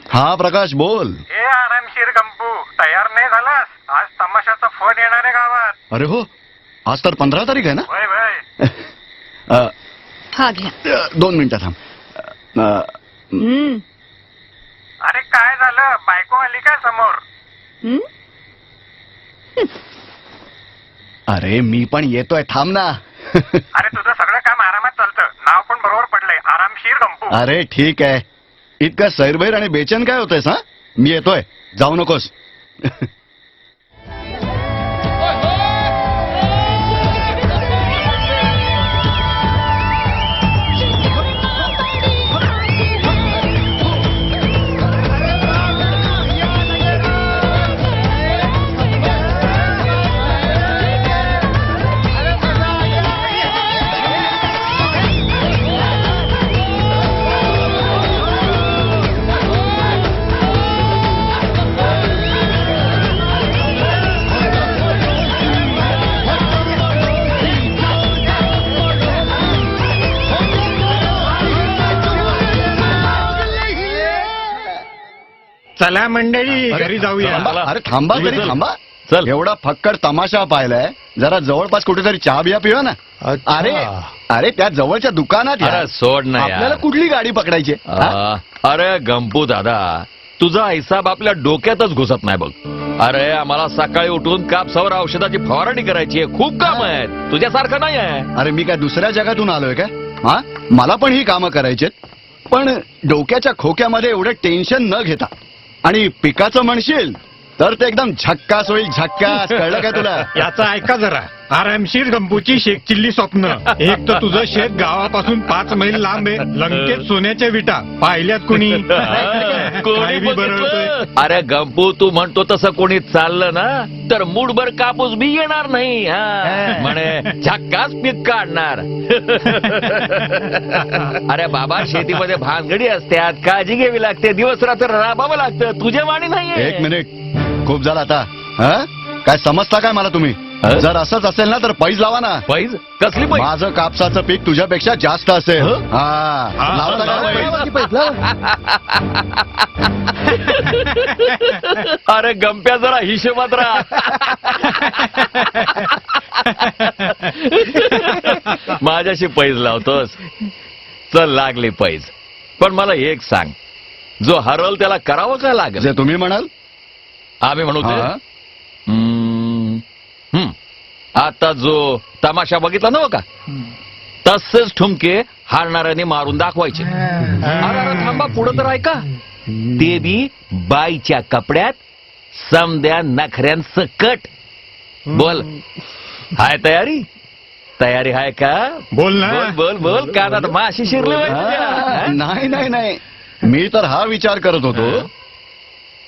हा प्रकाश बोल. हे आरामशीर गंपू, तयार नाही झालास? आज तमाशाचा फोन येणार आहे गावात. अरे हो, आज तर 15 तारीख आहे ना. वय वय. हा घ्या. 2 मिनिटं थांब. अरे काय झालं, बायको आली काय समोर? अरे मी पण येतोय, थांब ना. अरे तुझं सगळं काम आरामात चालतं, नाव पण बरोबर पडलंय, आरामशीर गंपू. अरे ठीक आहे. इतका सैरभैर आणि बेचैन काय होतंयस? हा, मी येतोय, जाऊ नकोस. चला मंडळी, घरी जाऊया. अरे थांबा तरी, थांबा. चल. एवढा फक्कड तमाशा पाहिलाय, जरा जवळपास कुठेतरी चहा बिया पिवा ना. अरे अरे त्या जवळच्या दुकानात या. अरे सोड ना आपल्याला यार. कुठली गाडी पकडायची? हा? अरे गंपू दादा, तुझा हिसाब आपल्या डोक्यातच घुसत नाही बघ. अरे आम्हाला सकाळी उठून कापसावर औषधाची फवारणी करायची आहे, खूप काम आहेत, तुझ्यासारखं नाही आहे. अरे मी काय दुसऱ्या जगातून आलोय काय? हा, मला पण ही कामं करायचीत, पण डोक्याच्या खोक्यामध्ये एवढं टेन्शन न घेता. आणि पिकाचं म्हणशील तर ते एकदम झक्कास होईल, झक्कास. कळलं काय तुला? याचा ऐका जरा. आरामशीर गंपूची शेकचिल्ली स्वप्न. एक तर तुझं शेत गावापासून 5 मैल लांब आहे, लंकेत सोन्याच्या विटा पाहिल्यात कोणी? कोणी काय बी बरळतोय. बघितलं? अरे गंपू, तू म्हणतो तसं कोणी चाललं ना तर मूठभर कापूस बी येणार नाही. हा, म्हणे झक्कास पीक काढणार. अरे बाबा, शेतीमध्ये भानगडी असतात, काळजी घ्यावी लागते, दिवस रात्र राबावं लागतं, तुझ्या वाणी नाहीये. 1 मिनिट, खूप झालं आता. हा, काय समजता काय मला तुम्ही? जर असंच असेल ना तर पैज लावा ना. पैज? कसली पैज? माझं कापसाचं पीक तुझ्यापेक्षा जास्त असेल. हं? हा, लावता का पैज? अरे गंप्या, जरा हिशोबात राहा. माझ्याशी पैज लावतोस? चल, लागली पैज. पण मला एक सांग, जो हरल त्याला करावं काय लागेल? जे तुम्ही म्हणाल. आम्ही म्हणू ते? हा. आता जो तमाशा बघितला नव्ह का, तसेच ठुमके हारणाऱ्याने मारून दाखवायचे. अरे थांबा, पुढं तर ऐका. ते बी बाईच्या कपड्यात, समद्या नखऱ्यांसकट. बोल, हाय तयारी? तयारी हाय का? बोल ना. बोल बोल बोल, कानात माशी शिरली होय तुझ्या? हा, नाही नाही नाही, मी तर हा विचार करत होतो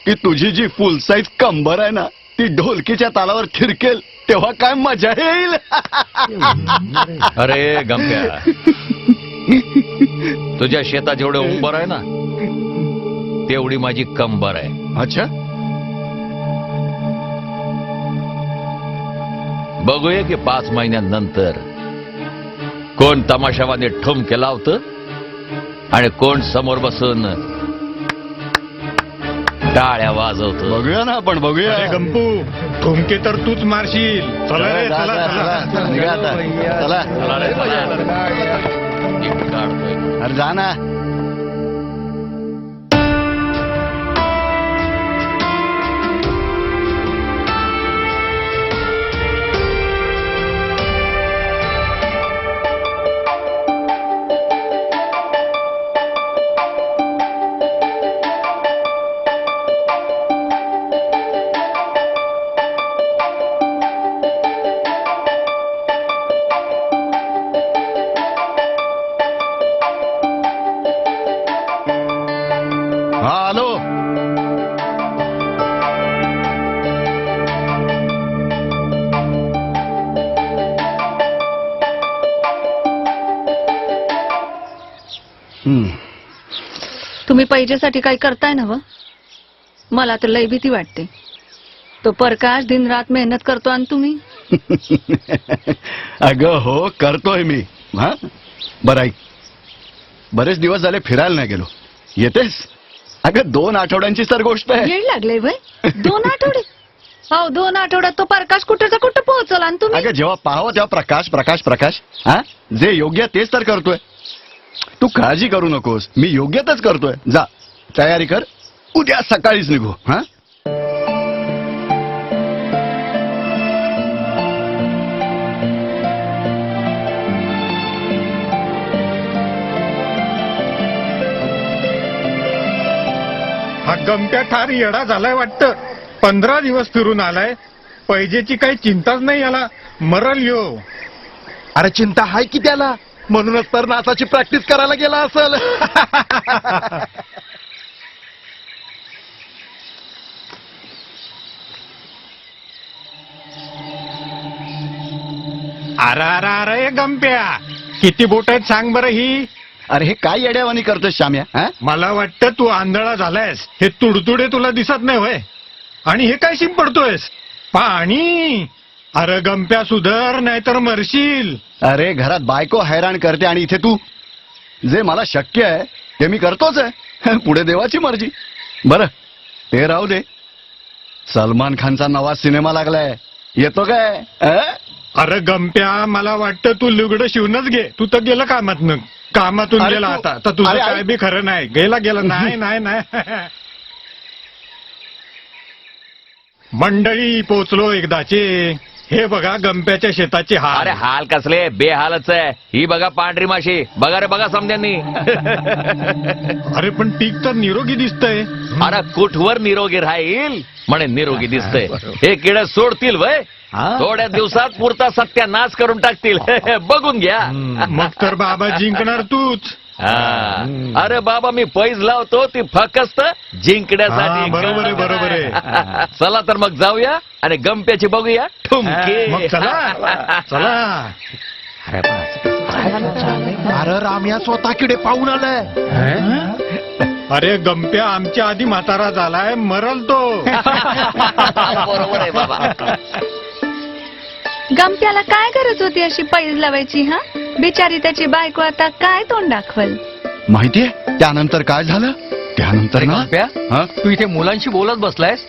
की तुझी जी फुल साईज कंबर आहे ना, ती ढोलकीच्या तालावर थिरकेल तेव्हा काय मजा येईल. अरे गंप्या, तुझ्या शेतात जेवढं उंबर आहे ना, तेवढी माझी कंबर आहे. अच्छा, बघूया की 5 महिन्यानंतर कोण तमाशावाने ठुमके लावतं आणि कोण समोर बसून टाळ्या वाजवतो. बघूया ना आपण, बघूया. अरे गंपू, ठुमके तर तूच मारशील. चला रे, जा, चला जा, चला. चला, निघा आता. चला. चला रे, चला. एक काढतोय. अरे जा ना. हा, आलो. तुम्ही पैजेसाठी काही करताय ना व? मला तर लय भीती वाटते. तो प्रकाश दिन रात मेहनत करतो आणि तुम्ही? अगं हो, करतोय मी. हा, बरं ऐक, बरेच दिवस झाले फिरायला नाही गेलो. येतेस? अगं 2 आठवड्यांचीच तर गोष्ट आहे. येड लागले वय 2 आठवडे. हो 2 आठवड्यात तो प्रकाश कुठेचा कुठं पोहोचला आणि तुम्ही अगं जेव्हा पाहावं तेव्हा प्रकाश प्रकाश प्रकाश. हा, जे योग्य तेच तर करतोय. तू काळजी करू नकोस, मी योग्यतच करतोय. जा तयारी कर, उद्या सकाळीच निघू. हा, हा गमत्या ठार येडा झालाय वाटतं. 15 दिवस फिरून आलाय, पैजेची काही चिंताच नाही याला. मरल यो. अरे चिंता हाय की त्याला, म्हणूनच तर नाचाची प्रॅक्टिस करायला गेला असेल. अरे अरे अरे गमप्या, किती बोट आहेत सांग बरं ही. अरे हे काय येड्यावानी करतोय श्याम्या? हा, मला वाटतं तू आंधळा झालायस. हे तुडतुडे तुला दिसत नाही होय? आणि हे काय शिंपडतोयस? पाणी. अरे गमप्या सुधर, नाहीतर मरशील. अरे घरात बायको हैराण करते आणि इथे तू. जे मला शक्य आहे ते मी करतोच आहे. पुढे देवाची मर्जी. बरं ते राहू दे. सलमान खानचा नवा सिनेमा लागलाय, येतो काय? अरे गमप्या, मला वाटतं तू लुगडं शिवूनच घे. तू तर गेलं कामातून अरे गेला तू- आता. तर तुझं अरे, काय बी खरं नाही. गेला नाही नाही नाही. मंडळी पोचलो एकदाचे. हे बघा गमप्याच्या शेताची अरे हाल. हाल कसले, बेहालच आहे. ही बघा पांढरी माशी. बघा रे बघा समद्यांनी. अरे पण पीक तर निरोगी दिसतंय. अरे कुठवर निरोगी राहील म्हणे निरोगी दिसतंय. हे किड सोडतील वय, थोड्या दिवसात पुरता सत्यानाश करून टाकतील. बघून घ्या. मग तर बाबा जिंकणार तूच. हा. अरे बाबा मी पैज लावतो ती फकस्त जिंकण्यासाठी. हा, बरोबर आहे. चला तर मग जाऊया आणि गमप्याची बघूया ठुमके. मग चला चला. अरे राम्या स्वतः किडे पाहून आलाय. अरे गमप्या आमच्या आधी म्हातारा झालाय, मरल तो. बरोबर आहे बाबा. गमप्याला काय गरज होती अशी पैज लावायची? हा, बिचारी त्याची बायको आता काय तोंड दाखवल? माहितीये त्यानंतर काय झालं? त्यानंतर ना, गमप्या, हा, तू इथे मुलांशी बोलत बसलायस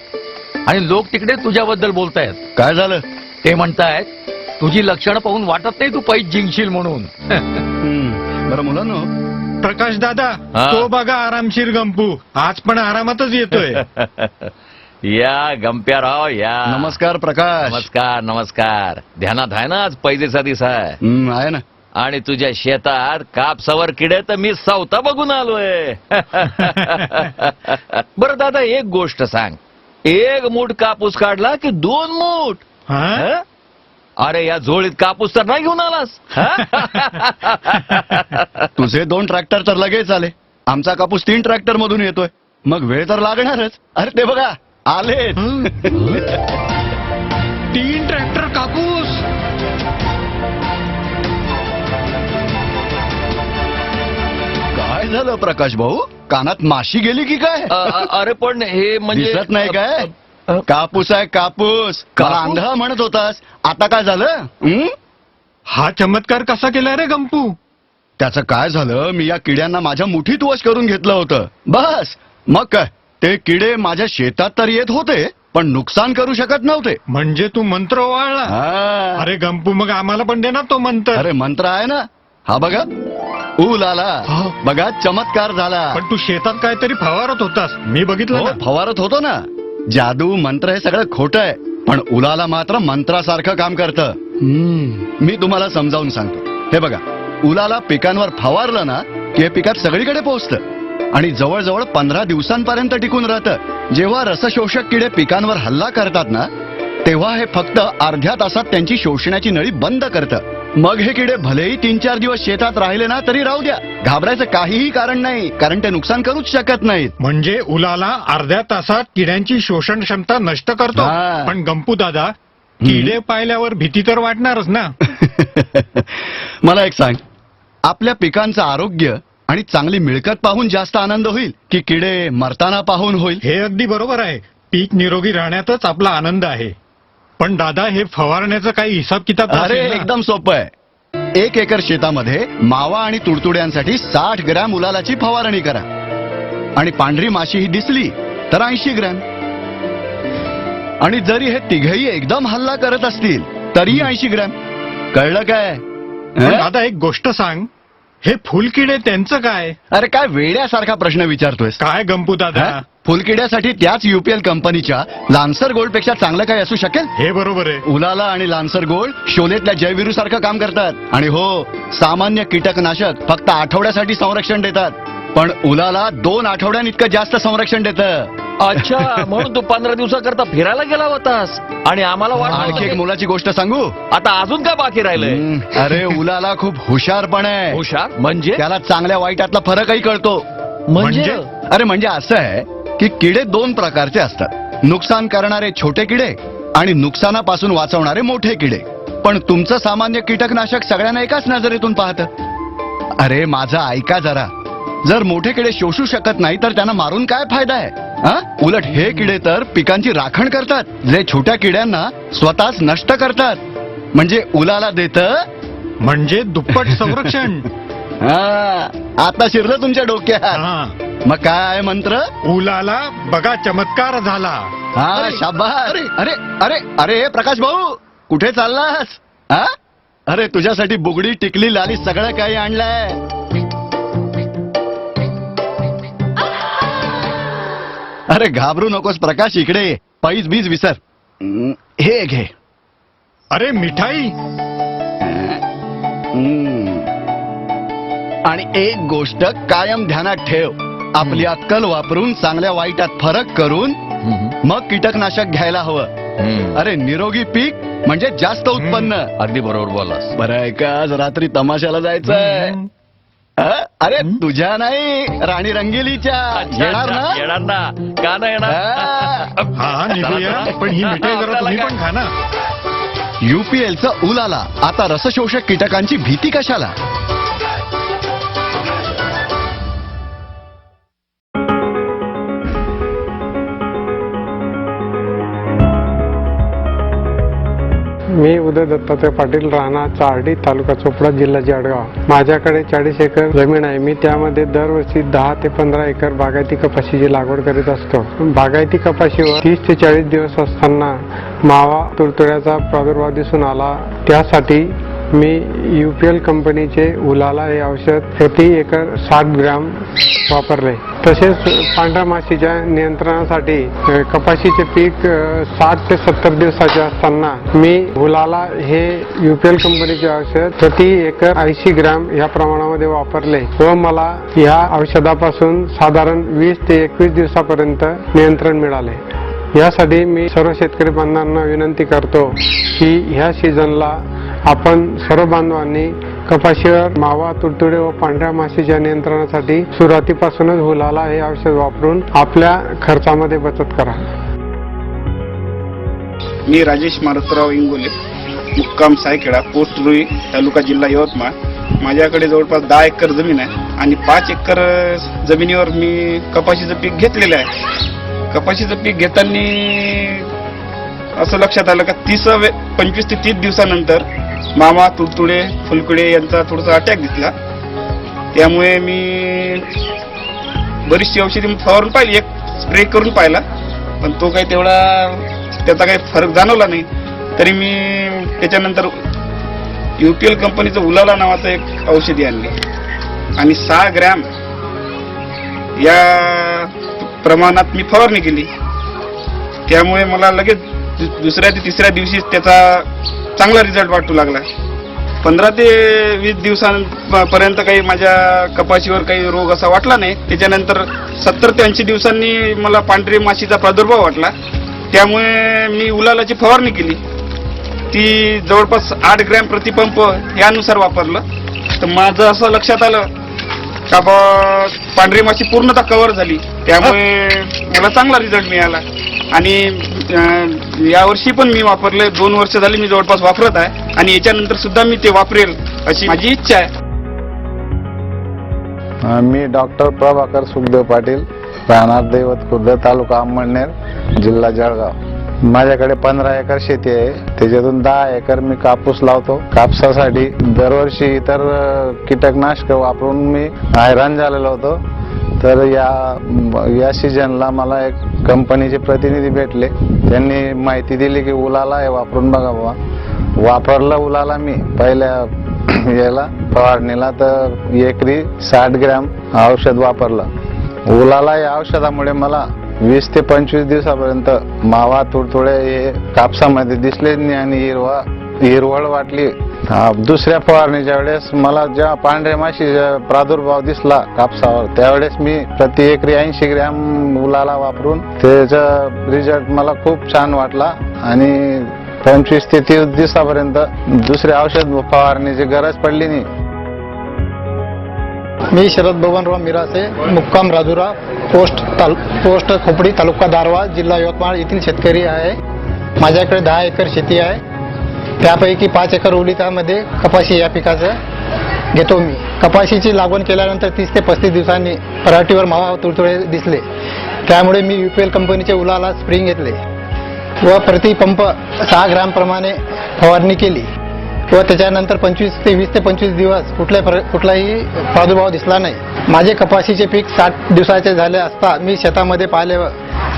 आणि लोक तिकडे तुझ्याबद्दल बोलतायत. काय झालं? ते म्हणतायत तुझी लक्षणं पाहून वाटत नाही तू पैज जिंकशील म्हणून. बरं मुलांनो, प्रकाश दादा, हा. तो बघा आरामशीर गंपू आज पण आरामातच येतोय. या गमप्या राव या. नमस्कार प्रकाश. नमस्कार नमस्कार. ध्यानात आहे ना आज पैजेचा दिवस आहे. आहे ना. आणि तुझ्या शेतात कापसावर किडे तर मी सावता बघून आलोय. बरं दादा एक गोष्ट सांग, 1 मूठ कापूस काढला की 2 मूठ? हा? हं? अरे या झोळीत कापूस तर नाही घेऊन आलास? तुझे 2 ट्रॅक्टर तर लगेच आले, आमचा कापूस 3 ट्रॅक्टर मधून येतोय. मग वेळ तर लागणारच. अरे ते बघा आले. 3 ट्रॅक्टर कापूस. काय झालं प्रकाश भाऊ? कानात माशी गेली की काय? अरे पण हे म्हणजे दिसत नाही काय? कापूस आहे कापूस. मला आंधळा म्हणत होतास, आता काय झालं? हा चमत्कार कसा केलाय रे गंपू? त्याचं काय झालं, मी या किड्यांना माझ्या मुठीत वश करून घेतलं होतं. बस मग काय, ते किडे माझ्या शेतात तर येत होते पण नुकसान करू शकत नव्हते. म्हणजे तू मंत्र वाळला. हा. अरे गंपू मग आम्हाला पण दे ना तो मंत्र. अरे मंत्र आहे ना, हा बघा. ऊल आला, बघा चमत्कार झाला. पण तू शेतात काहीतरी फवारत होतास, मी बघितलं हो, ना. फवारत होतो ना. जादू मंत्र हे सगळं खोटं आहे, पण उलाला मात्र मंत्रासारखं काम करतं. मी तुम्हाला समजावून सांगतो. हे बघा, उलाला पिकांवर फवारलं ना की हे पिकात सगळीकडे पोहोचतं आणि जवळजवळ 15 दिवसांपर्यंत टिकून राहतं. जेव्हा रसशोषक किडे पिकांवर हल्ला करतात ना, तेव्हा हे फक्त अर्ध्या तासात त्यांची शोषण्याची नळी बंद करतं. मग हे किडे भलेही 3-4 दिवस शेतात राहिले ना तरी राहू द्या, घाबरायचं काहीही कारण नाही, कारण ते नुकसान करूच शकत नाहीत. म्हणजे उलाला अर्ध्या तासात किड्यांची शोषण क्षमता नष्ट करतो. हा. पण गंपू दादा, किडे पाहिल्यावर भीती तर वाटणारच ना. मला एक सांग, आपल्या पिकांचं आरोग्य आणि चांगली मिळकत पाहून जास्त आनंद होईल की किडे मरताना पाहून होईल? हे अगदी बरोबर आहे. पीक निरोगी राहण्यातच आपला आनंद आहे. पण दादा, हे फवारण्याचं काही हिसाब किताब अरे एकदम सोपं आहे. 1 एकर शेतामध्ये मावा आणि तुडतुड्यांसाठी 60 ग्रॅम उलालाची फवारणी करा. आणि पांढरी माशी ही दिसली तर 80 ग्रॅम. आणि जरी हे तिघही एकदम हल्ला करत असतील तरी 80 ग्रॅम. कळलं काय? पण हं? दादा एक गोष्ट सांग, हे फुलकिडे त्यांचं काय? अरे काय वेड्यासारखा प्रश्न विचारतोयस? काय गंपू दादा? हं? फुलकिड्यासाठी त्याच युपीएल कंपनीच्या लान्सर गोल्ड पेक्षा चांगलं काय असू शकेल? हे बरोबर आहे. उलाला आणि लान्सर गोल्ड शोलेतल्या जयविरू सारखं काम करतात. आणि हो, सामान्य कीटकनाशक फक्त आठवड्यासाठी संरक्षण देतात, पण उलाला 2 आठवड्यां इतकं जास्त संरक्षण देतं. अच्छा, म्हणून तू 15 दिवसाकरता फिरायला गेला होतास आणि आम्हाला वाटलं आणखी होतं एक की मुलाची गोष्ट सांगू? आता अजून काय बाकी राहिलंय? अरे उलाला खूप हुशार पण आहे. हुशार म्हणजे? त्याला चांगल्या वाईटातला फरकही कळतो. म्हणजे अरे म्हणजे असं आहे की किडे 2 प्रकारचे असतात, नुकसान करणारे छोटे किडे आणि नुकसानापासून वाचवणारे मोठे किडे. पण तुमचं सामान्य कीटकनाशक सगळ्यांना एकाच नजरेतून पाहतं. अरे माझं ऐका जरा, जर मोठे किडे शोषू शकत नाही तर त्यांना मारून काय फायदा आहे? हा? उलट हे किडे तर पिकांची राखण करतात, जे छोट्या किड्यांना स्वतःच नष्ट करतात. म्हणजे उलाला देतं. म्हणजे दुप्पट संरक्षण. हा, आता शिरलं तुमच्या डोक्यात. हा. मग काय मंत्र? उलाला बघा चमत्कार झाला. हा, अरे, शाबास. अरे अरे अरे प्रकाश भाऊ, कुठे चाललास? हा? अरे तुझ्यासाठी बुगडी, टिकली, लाली सगळं काही आणलंय. अरे घाबरू नकोस प्रकाश, इकडे ये. पैज बीज विसर. हे घे. अरे मिठाई. आणि एक गोष्ट कायम ध्यानात ठेव, आपली अक्कल वापरून चांगल्या वाईटात फरक करून मग कीटकनाशक घ्यायला हवं. अरे निरोगी पीक म्हणजे जास्त उत्पन्न. अगदी बरोबर बोललास. बरं आहे का? आज रात्री तमाशाला जायचंय. अरे तुझ्या नाही, राणी रंगेलीच्या. येणार ना? येणार ना, का नाही येणार? हा निघूया, पण ही मिठाई जरा तुम्ही पण खा ना. युपीएलचं उलाला आता रसशोषक कीटकांची भीती कशाला? मी उदय दत्तात्रय पाटील, राहणार चार्डी, तालुका चोपडा, जिल्हा जळगाव. माझ्याकडे 40 एकर जमीन आहे. मी त्यामध्ये दरवर्षी 10 ते 15 एकर बागायती कपाशीची लागवड करीत असतो. बागायती कपाशीवर 30 ते 40 दिवस असताना मावा तुडतुड्याचा प्रादुर्भाव दिसून आला. त्यासाठी मी युपीएल कंपनीचे उलाला हे औषध प्रति एकर 60 ग्रॅम वापरले. तसेच पांढऱ्या माशीच्या नियंत्रणासाठी कपाशीचे पीक 60 ते 70 दिवसाचे असताना मी उलाला हे युपीएल कंपनीचे औषध प्रति एकर 80 ग्रॅम या प्रमाणामध्ये वापरले व मला या औषधापासून साधारण 20 ते 21 दिवसापर्यंत नियंत्रण मिळाले. यासाठी मी सर्व शेतकरी बांधवांना विनंती करतो की ह्या सीझनला आपण सर्व बांधवांनी कपाशीवर मावा, तुडतुडे व पांढऱ्या माशीच्या नियंत्रणासाठी सुरुवातीपासूनच उलाला हे औषध वापरून आपल्या खर्चामध्ये बचत करा. मी राजेश मारुतराव इंगोले, मुक्काम सायखेडा, पोस्ट रुई, तालुका जिल्हा यवतमाळ. माझ्याकडे जवळपास 10 एकर जमीन आहे आणि 5 एकर जमिनीवर मी कपाशीचं पीक घेतलेलं आहे. कपाशीचं पीक घेताना असं लक्षात आलं का 25 ते 30 दिवसानंतर मावा, तुडतुडे, फुलकुडे यांचा थोडासा अटॅक दिसला. त्यामुळे मी बरीचशी औषधी फवारून पाहिली, एक स्प्रे करून पाहिला, पण तो काही तेवढा त्याचा काही फरक जाणवला नाही. तरी मी त्याच्यानंतर युपीएल कंपनीचं उलाला नावाचं एक औषधी आणले आणि 6 ग्रॅम या प्रमाणात मी फवारणी केली. त्यामुळे मला लगेच दुसऱ्या ते तिसऱ्या दिवशी त्याचा चांगला रिझल्ट वाटू लागला. 15 ते 20 दिवसांपर्यंत काही माझ्या कपाशीवर काही रोग असा वाटला नाही. त्याच्यानंतर 70 ते 80 दिवसांनी मला पांढरी माशीचा प्रादुर्भाव वाटला. त्यामुळे मी उलालाची फवारणी केली. ती जवळपास 8 ग्रॅम प्रतिपंप यानुसार वापरलं. तर माझं असं लक्षात आलं का पांढरी माशी पूर्णतः कव्हर झाली. त्यामुळे मला चांगला रिझल्ट मिळाला आणि यावर्षी पण मी वापरले. 2 वर्ष झाली मी जवळपास वापरत आहे आणि याच्यानंतर सुद्धा मी ते वापरेल अशी माझी इच्छा आहे. मी डॉक्टर प्रभाकर सुखदेव पाटील, राहणार दैवत खुर्द, तालुका अंमळनेर, जिल्हा जळगाव. माझ्याकडे 15 एकर शेती आहे. त्याच्यातून 10 एकर मी कापूस लावतो. कापसासाठी दरवर्षी इतर कीटकनाशक वापरून मी हैराण झालेलो होतो. तर या सीजनला मला एक कंपनीचे प्रतिनिधी भेटले. त्यांनी माहिती दिली की उलाला हे वापरून बघा बाबा. वापरलं उलाला मी पहिल्या याला फवारणीला, तर एकरी 60 ग्रॅम औषध वापरलं. उलाला या औषधामुळे मला 20 ते 25 दिवसापर्यंत मावा तुडतुडे हे कापसामध्ये दिसले नाही आणि हिरवळ वाटली. दुसऱ्या फवारणीच्या वेळेस मला जेव्हा पांढऱ्या माशीचा प्रादुर्भाव दिसला कापसावर, त्यावेळेस मी प्रति एकरी 80 ग्रॅम उलाला वापरून त्याचा रिझल्ट मला खूप छान वाटला आणि 25 ते 30 दिवसापर्यंत दुसरे औषध फवारणीची गरज पडली नाही. मी शरद बबनराव मिरासे, मुक्काम राजुरा, पोस्ट खोपडी, तालुका दारवा, जिल्हा यवतमाळ येथील शेतकरी आहे. माझ्याकडे 10 एकर शेती आहे. त्यापैकी 5 एकर ओलितामध्ये कपाशी या पिकाचं घेतो मी. कपाशीची लागवड केल्यानंतर 30 ते 35 दिवसांनी पराठीवर मावा तुडतुडे दिसले. त्यामुळे मी UPL कंपनीचे उलाला स्प्रिंग घेतले व प्रति पंप 6 ग्रॅम प्रमाणे फवारणी केली व त्याच्यानंतर 20 ते 25 दिवस कुठलाही प्रादुर्भाव दिसला नाही. माझे कपाशीचे पीक 60 दिवसाचे झाले असता मी शेतामध्ये पाहिले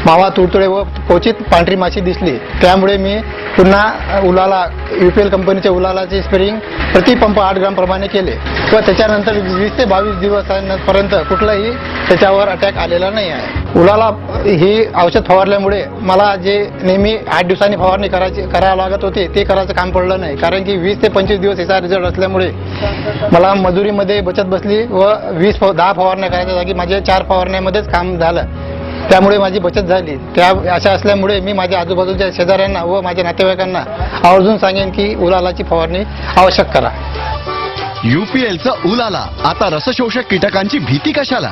मावा तुडतुडे व क्वचित पांढरी माशी दिसली. त्यामुळे मी पुन्हा उलाला UPL कंपनीचे उलालाचे स्प्रिंग प्रति पंप 8 ग्रॅम प्रमाणे केले व त्याच्यानंतर 20 ते 22 दिवसांपर्यंत कुठलाही त्याच्यावर अटॅक आलेला नाही आहे. उलाला ही औषध फवारल्यामुळे मला जे नेहमी 8 दिवसांनी फवारणी करावं लागत होते ते करायचं काम पडलं नाही. कारण की 20 ते 25 दिवस याचा रिझल्ट असल्यामुळे मला मजुरीमध्ये बचत बसली व 10 फवारण्या करायच्या जागी माझ्या 4 फवारण्यामध्येच काम झालं. त्यामुळे माझी बचत झाली. अशा असल्यामुळे मी माझ्या आजूबाजूच्या शेजाऱ्यांना व माझ्या नातेवाईकांना आवर्जून सांगेन की उलालाची फवारणी आवश्यक करा. UPLचा उलाला, आता रसशोषक कीटकांची भीती कशाला?